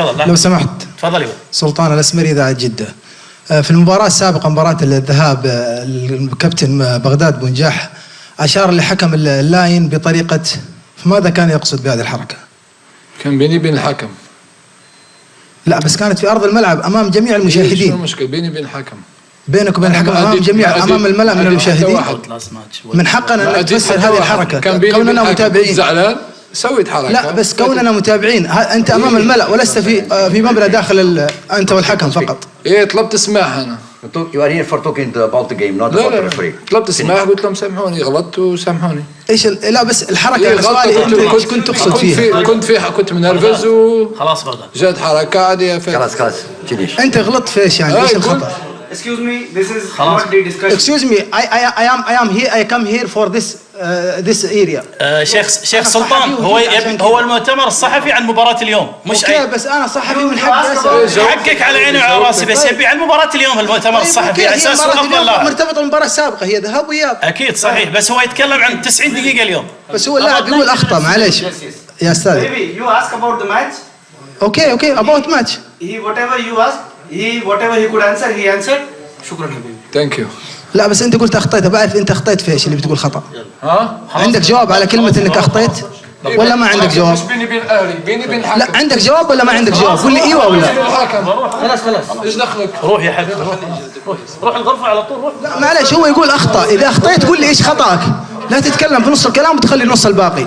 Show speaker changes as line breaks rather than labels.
تفضل.
لو سمحت.
تفضل.
سلطان الأسمري إذاعة جدة. في المباراة السابقة مباراة الذهاب الكابتن بغداد بنجاح أشار لحكم اللاين بطريقة، فماذا كان يقصد بهذه الحركة؟
كان بيني وبين الحكم.
لا بس كانت في أرض الملعب أمام جميع المشاهدين.
شو المشكلة؟ بيني وبين الحكم.
بينك وبين الحكم أمام جميع أمام الملأ من المشاهدين. من حقنا أن تفسر هذه الحركة كوننا متابعين.
زعلان سويت حركة.
لا بس كوننا متابعين، أنت أمام الملأ ولست في مبنى داخل أنت والحكم فقط.
إيه طلبت اسماح أنا.
You are here for talking about the game, not about the referee.
طلبت اسماح قلت لهم سامحوني غلطت وسامحوني.
ايش لا بس الحركة سؤالي انت ايش كنت تقصد فيها؟
كنت منرفز
خلاص بغداد.
جات حركة عادية.
خلاص فينيش.
انت غلطت في ايش يعني؟ ايش الخطأ؟
Excuse me, this is not the discussion.
Excuse me, I am here. I come here for this area.
شيخ سلطان هو المؤتمر الصحفي عن مباراة اليوم مش
اوكي بس انا صحفي من حقي اسال.
حقك على عيني وعلى راسي بس يبي عن مباراة اليوم المؤتمر الصحفي على اساس الافضل لاعب.
مرتبطة بالمباراة السابقة هي ذهاب وإياب.
اكيد صحيح بس هو يتكلم عن 90 دقيقة اليوم.
بس هو اللاعب يقول اخطأ معليش يا استاذ.
Maybe you ask about the match.
Okay about match.
Whatever you ask, whatever he could answer, he answered. شكرا حبيبي.
Thank you.
لا بس انت قلت اخطيت، بعرف انت اخطيت في ايش اللي بتقول خطأ. عندك جواب على كلمة انك اخطيت ولا ما عندك جواب؟
مش بيني وبين اهلي، بيني وبين الحكم.
لا عندك جواب ولا ما عندك جواب؟ قول لي ايوه ولا
خلاص
ايش دخلك؟
روح يا حبيبي روح الغرفة على طول روح.
لا معلش هو يقول اخطأ، اذا اخطيت قول لي ايش خطأك، لا تتكلم في نص الكلام وتخلي النص الباقي.